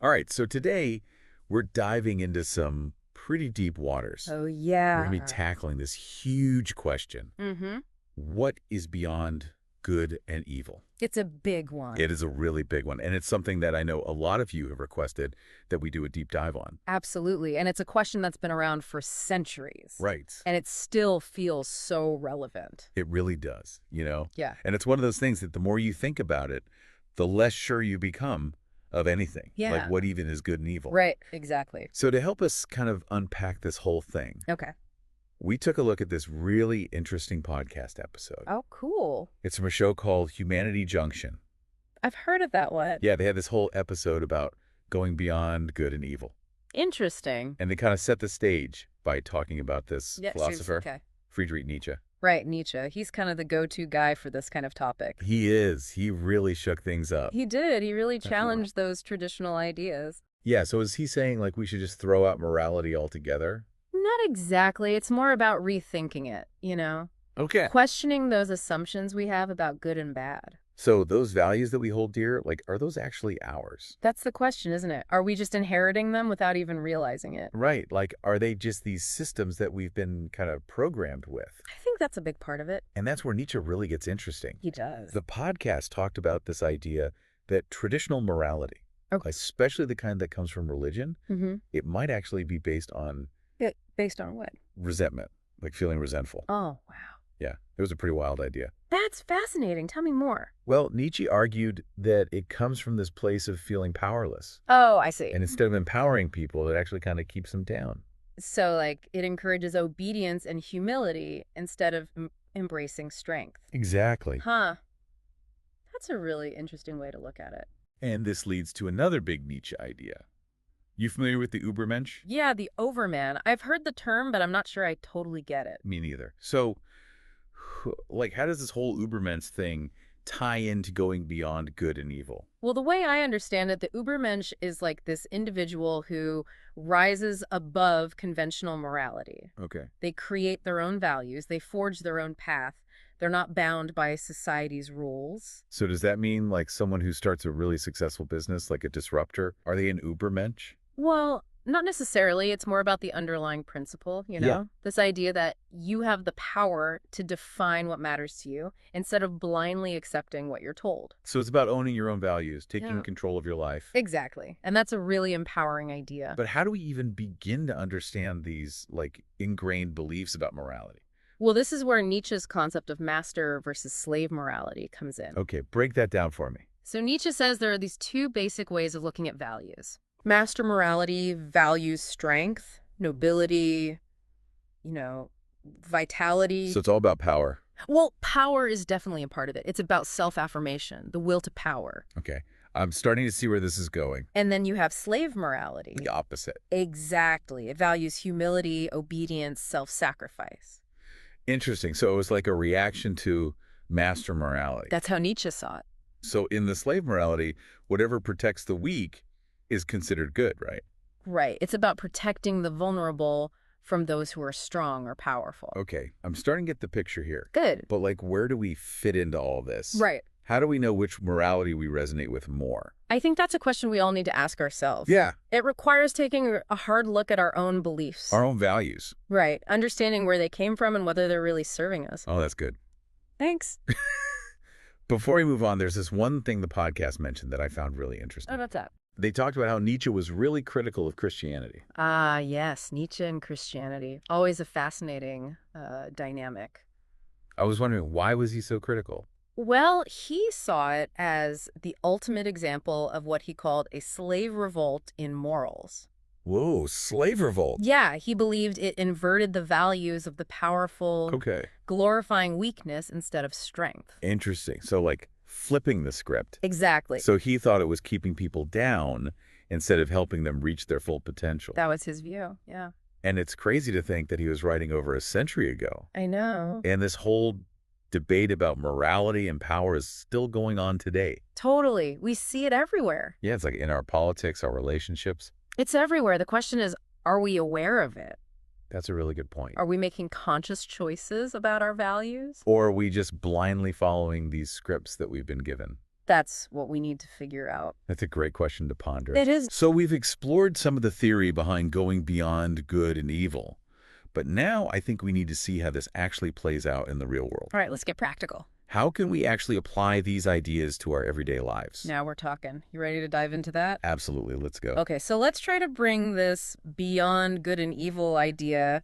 All right, so today we're diving into some pretty deep waters. Oh, We're going to be yeah. tackling this huge question. Mm-hmm. What is beyond good and evil? It's a big one. It is a really big one, and it's something that I know a lot of you have requested that we do a deep dive on. Absolutely. And it's a question that's been around for centuries. Right. And it still feels so relevant. It really does, you know? Yeah. And it's one of those things that the more you think about it, the less sure you become of anything. Yeah. Like what even is good and evil. Right. Exactly. So to help us kind of unpack this whole thing, Okay. we took a look at this really interesting podcast episode. Oh, cool. It's from a show called Humanity Junction. I've heard of that one. Yeah, they had this whole episode about going beyond good and evil. Interesting. And they kind of set the stage by talking about this Yeah, philosopher, okay. Friedrich Nietzsche. Right, Nietzsche. He's kind of the go-to guy for this kind of topic. He is. He really shook things up. He did. He really Definitely. challenged those traditional ideas. Yeah, so is he saying like we should just throw out morality altogether? Not exactly. It's more about rethinking it, you know? Okay. Questioning those assumptions we have about good and bad. So those values that we hold dear, like, are those actually ours? That's the question, isn't it? Are we just inheriting them without even realizing it? Right. Like, are they just these systems that we've been kind of programmed with? I think that's a big part of it. And that's where Nietzsche really gets interesting. He does. The podcast talked about this idea that traditional morality, Okay. especially the kind that comes from religion, Mm-hmm. it might actually be based on Based on what? resentment, like feeling resentful. Oh, wow. Yeah, it was a pretty wild idea. That's fascinating. Tell me more. Well, Nietzsche argued that it comes from this place of feeling powerless. Oh, I see. And instead of empowering people, it actually kind of keeps them down. So, like, it encourages obedience and humility instead of embracing strength. Exactly. Huh. That's a really interesting way to look at it. And this leads to another big Nietzsche idea. You familiar with the Übermensch? Yeah, the overman. I've heard the term, but I'm not sure I totally get it. Me neither. So, like, how does this whole Übermensch thing tie into going beyond good and evil? Well, the way I understand it, the Übermensch is like this individual who rises above conventional morality. Okay. They create their own values. They forge their own path. They're not bound by society's rules. So does that mean like someone who starts a really successful business, like a disruptor, are they an Übermensch? Well, not necessarily. It's more about the underlying principle, you know? Yeah. This idea that you have the power to define what matters to you instead of blindly accepting what you're told. So it's about owning your own values, taking Yeah. control of your life. Exactly. And that's a really empowering idea. But how do we even begin to understand these like ingrained beliefs about morality? Well, this is where Nietzsche's concept of master versus slave morality comes in. Okay, break that down for me. So Nietzsche says there are these two basic ways of looking at values. Master morality values strength, nobility, vitality. So it's all about power. Well, power is definitely a part of it. It's about self-affirmation, the will to power. Okay. I'm starting to see where this is going. And then you have slave morality. The opposite. Exactly. It values humility, obedience, self-sacrifice. Interesting. So it was like a reaction to master morality. That's how Nietzsche saw it. So in the slave morality, whatever protects the weak is considered good, right? Right. It's about protecting the vulnerable from those who are strong or powerful. Okay. I'm starting to get the picture here. Good. But like, where do we fit into all this? Right. How do we know which morality we resonate with more? I think that's a question we all need to ask ourselves. Yeah. It requires taking a hard look at our own beliefs. Our own values. Right. Understanding where they came from and whether they're really serving us. Oh, that's good. Thanks. Before we move on, there's this one thing the podcast mentioned that I found really interesting. Oh, what's that? They talked about how Nietzsche was really critical of Christianity. Ah, yes. Nietzsche and Christianity. Always a fascinating dynamic. I was wondering, why was he so critical? Well, he saw it as the ultimate example of what he called a slave revolt in morals. Whoa, slave revolt. Yeah, he believed it inverted the values of the powerful, Okay. glorifying weakness instead of strength. Interesting. So like flipping the script. Exactly. So he thought it was keeping people down instead of helping them reach their full potential. That was his view, yeah. And it's crazy to think that he was writing over a century ago. I know. And this whole debate about morality and power is still going on today. Totally. We see it everywhere. Yeah, it's like in our politics, our relationships. It's everywhere. The question is, are we aware of it? That's a really good point. Are we making conscious choices about our values? Or are we just blindly following these scripts that we've been given? That's what we need to figure out. That's a great question to ponder. It is. So we've explored some of the theory behind going beyond good and evil. But now I think we need to see how this actually plays out in the real world. All right, let's get practical. How can we actually apply these ideas to our everyday lives? Now we're talking. You ready to dive into that? Absolutely. Let's go. Okay, so let's try to bring this beyond good and evil idea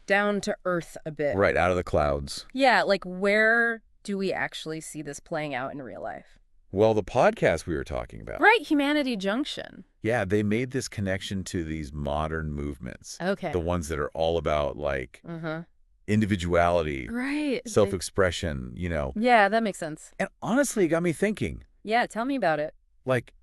down to earth a bit. Right, out of the clouds. Yeah, like where do we actually see this playing out in real life? Well, the podcast we were talking about. Right, Humanity Junction. Yeah, they made this connection to these modern movements. Okay. The ones that are all about, like, individuality, right, self-expression, Yeah, that makes sense. And honestly, it got me thinking. Yeah, tell me about it. Like,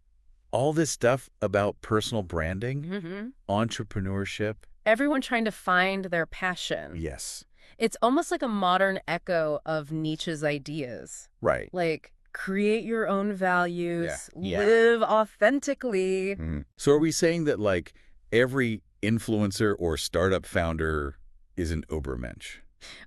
all this stuff about personal branding, entrepreneurship. Everyone trying to find their passion. Yes. It's almost like a modern echo of Nietzsche's ideas. Right. Like, create your own values, Yeah. live authentically. So are we saying that, like, every influencer or startup founder is an Ubermensch?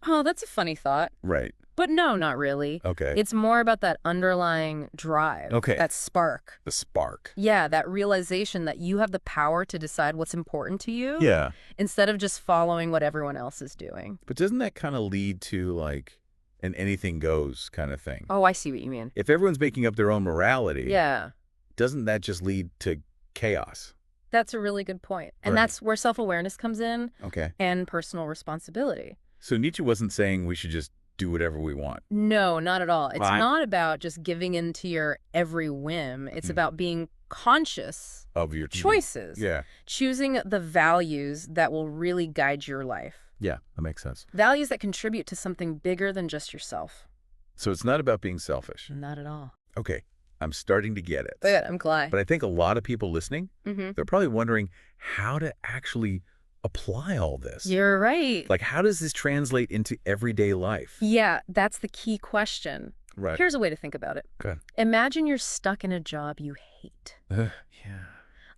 Oh, that's a funny thought. Right. But no, not really. Okay. It's more about that underlying drive. Okay. That spark. The spark. Yeah, that realization that you have the power to decide what's important to you. Yeah. Instead of just following what everyone else is doing. But doesn't that kind of lead to, like, an anything goes kind of thing? Oh, I see what you mean. If everyone's making up their own morality, yeah, doesn't that just lead to chaos? That's a really good point. And that's where self-awareness comes in. Okay. And personal responsibility. So Nietzsche wasn't saying we should just do whatever we want. No, not at all. It's not about just giving in to your every whim. It's about being conscious of your choices. Yeah. Choosing the values that will really guide your life. Yeah, that makes sense. Values that contribute to something bigger than just yourself. So it's not about being selfish. Not at all. Okay. I'm starting to get it. Good, I'm glad. But I think a lot of people listening, they're probably wondering how to actually apply all this. You're right. Like, how does this translate into everyday life? Yeah, that's the key question. Right. Here's a way to think about it. Good. Imagine you're stuck in a job you hate. Yeah.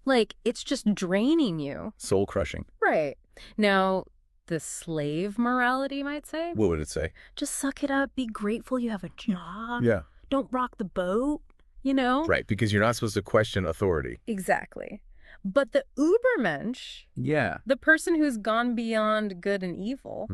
Like, it's just draining you. Soul crushing. Right. Now, the slave morality might say? What would it say? Just suck it up. Be grateful you have a job. Yeah. Don't rock the boat, you know? Right, because you're not supposed to question authority. Exactly. But the Ubermensch, the person who's gone beyond good and evil,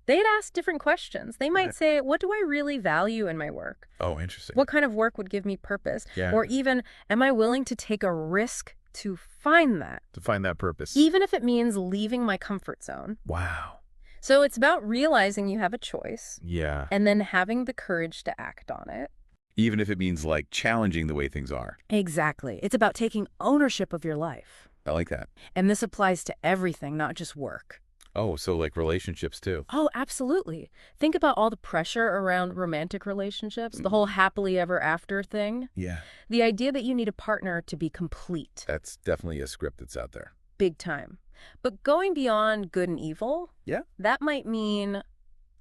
they'd ask different questions. They might say, what do I really value in my work? Oh, interesting. What kind of work would give me purpose? Yeah. Or even, am I willing to take a risk to find that? To find that purpose. Even if it means leaving my comfort zone. Wow. So it's about realizing you have a choice. Yeah. And then having the courage to act on it. Even if it means, like, challenging the way things are. Exactly. It's about taking ownership of your life. I like that. And this applies to everything, not just work. Oh, so like relationships too. Oh, absolutely. Think about all the pressure around romantic relationships, the whole happily ever after thing. Yeah. The idea that you need a partner to be complete. That's definitely a script that's out there. Big time. But going beyond good and evil, that might mean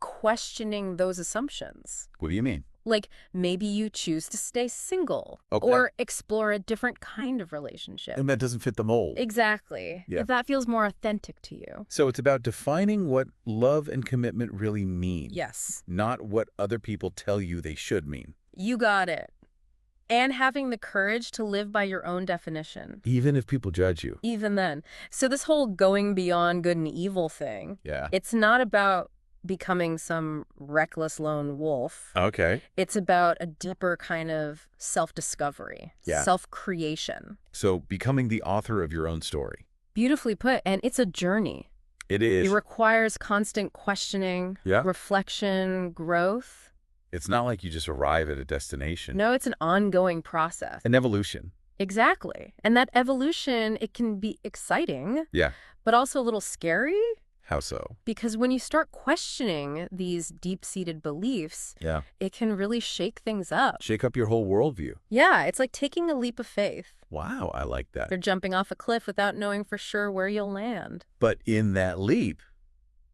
questioning those assumptions. What do you mean? Like, maybe you choose to stay single or explore a different kind of relationship. And that doesn't fit the mold. Exactly. Yeah. If that feels more authentic to you. So it's about defining what love and commitment really mean. Yes. Not what other people tell you they should mean. You got it. And having the courage to live by your own definition. Even if people judge you. Even then. So this whole going beyond good and evil thing, it's not about becoming some reckless lone wolf. Okay. It's about a deeper kind of self-discovery, self-creation. So becoming the author of your own story. Beautifully put. And it's a journey. It is. It requires constant questioning, reflection, growth. It's not like you just arrive at a destination. No, it's an ongoing process. An evolution. Exactly. And that evolution, it can be exciting, but also a little scary. How so? Because when you start questioning these deep-seated beliefs, it can really shake things up. Shake up your whole worldview. Yeah, it's like taking a leap of faith. Wow, I like that. They're jumping off a cliff without knowing for sure where you'll land. But in that leap,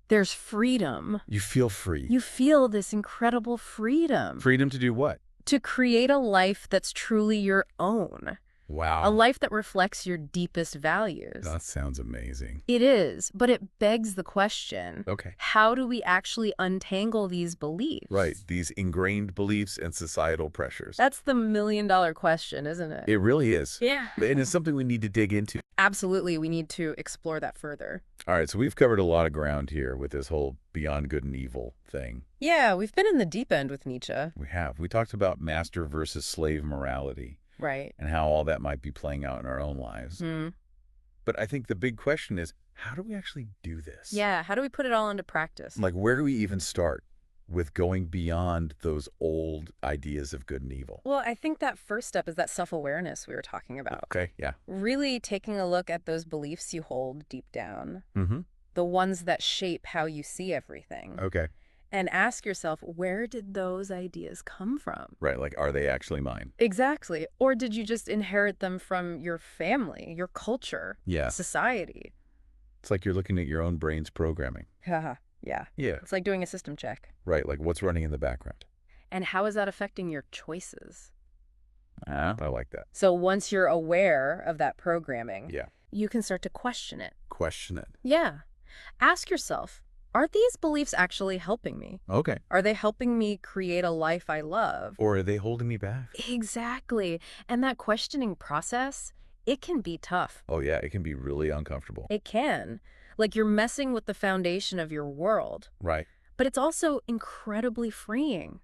there's freedom. You feel free. You feel this incredible freedom. Freedom to do what? To create a life that's truly your own. Wow. A life that reflects your deepest values. That sounds amazing. It is, but it begs the question. Okay. How do we actually untangle these beliefs? Right. These ingrained beliefs and societal pressures. That's the million-dollar question, isn't it? It really is. Yeah. And it's something we need to dig into. Absolutely. We need to explore that further. All right. So we've covered a lot of ground here with this whole beyond good and evil thing. Yeah, we've been in the deep end with Nietzsche. We have. We talked about master versus slave morality. Right. And how all that might be playing out in our own lives. Mm. But I think the big question is, how do we actually do this? Yeah, how do we put it all into practice? Like, where do we even start with going beyond those old ideas of good and evil? Well, I think that first step is that self-awareness we were talking about. Okay, yeah. Really taking a look at those beliefs you hold deep down. Mm-hmm. The ones that shape how you see everything. Okay. And ask yourself, where did those ideas come from? Right, like, are they actually mine? Exactly. Or did you just inherit them from your family, your culture, Yeah. society? It's like you're looking at your own brain's programming. Haha, yeah. Yeah. It's like doing a system check. Right, like what's running in the background. And how is that affecting your choices? I like that. So once you're aware of that programming, Yeah. you can start to question it. Question it. Yeah. Ask yourself, are these beliefs actually helping me? Okay. Are they helping me create a life I love? Or are they holding me back? Exactly. And that questioning process, it can be tough. Oh, yeah, it can be really uncomfortable. It can. Like you're messing with the foundation of your world. Right. But it's also incredibly freeing.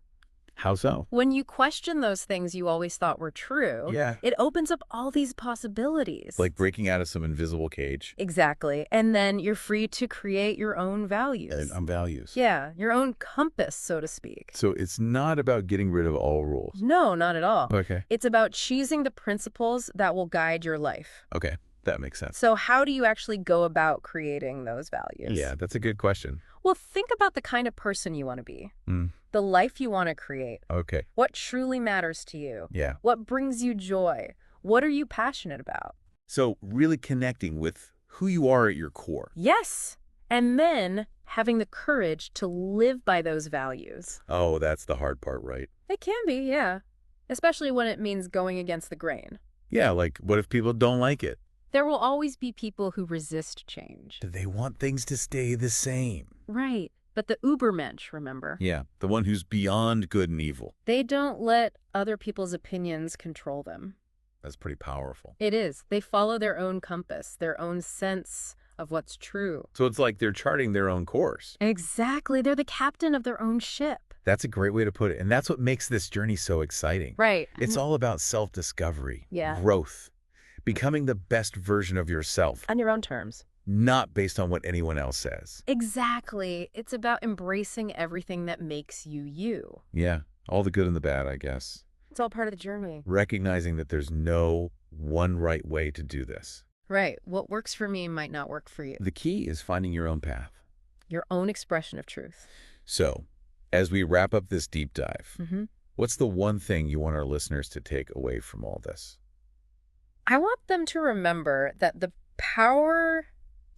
How so? When you question those things you always thought were true, Yeah. it opens up all these possibilities. Like breaking out of some invisible cage. Exactly. And then you're free to create your own values. And values. Yeah, your own compass, so to speak. So it's not about getting rid of all rules. No, not at all. Okay. It's about choosing the principles that will guide your life. Okay, that makes sense. So how do you actually go about creating those values? Yeah, that's a good question. Well, think about the kind of person you want to be. Mm. The life you want to create. Okay. What truly matters to you? Yeah. What brings you joy? What are you passionate about? So really connecting with who you are at your core. Yes. And then having the courage to live by those values. Oh, that's the hard part, right? It can be, yeah. Especially when it means going against the grain. Yeah, like what if people don't like it? There will always be people who resist change. Do they want things to stay the same? Right. But the Ubermensch, remember? Yeah, the one who's beyond good and evil. They don't let other people's opinions control them. That's pretty powerful. It is. They follow their own compass, their own sense of what's true. So it's like they're charting their own course. Exactly. They're the captain of their own ship. That's a great way to put it. And that's what makes this journey so exciting. Right. It's all about self-discovery, Yeah. growth, becoming the best version of yourself. On your own terms. Not based on what anyone else says. Exactly. It's about embracing everything that makes you you. Yeah, all the good and the bad, I guess. It's all part of the journey. Recognizing that there's no one right way to do this. Right. What works for me might not work for you. The key is finding your own path. Your own expression of truth. So, as we wrap up this deep dive, Mm-hmm. what's the one thing you want our listeners to take away from all this? I want them to remember that the power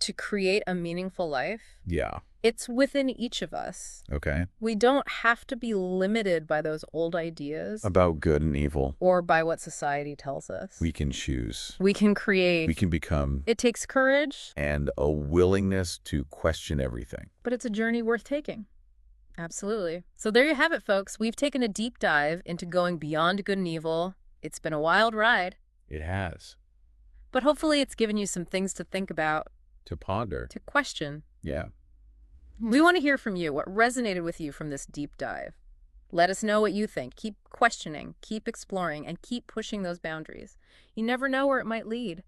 to create a meaningful life, Yeah. it's within each of us. Okay. We don't have to be limited by those old ideas About good and evil. or by what society tells us. We can choose. We can create. We can become. It takes courage, And a willingness to question everything. but it's a journey worth taking. Absolutely. So there you have it, folks. We've taken a deep dive into going beyond good and evil. It's been a wild ride, It has. but hopefully it's given you some things to think about, To ponder. to question. Yeah. We want to hear from you, what resonated with you from this deep dive. Let us know what you think. Keep questioning, keep exploring, and keep pushing those boundaries. You never know where it might lead.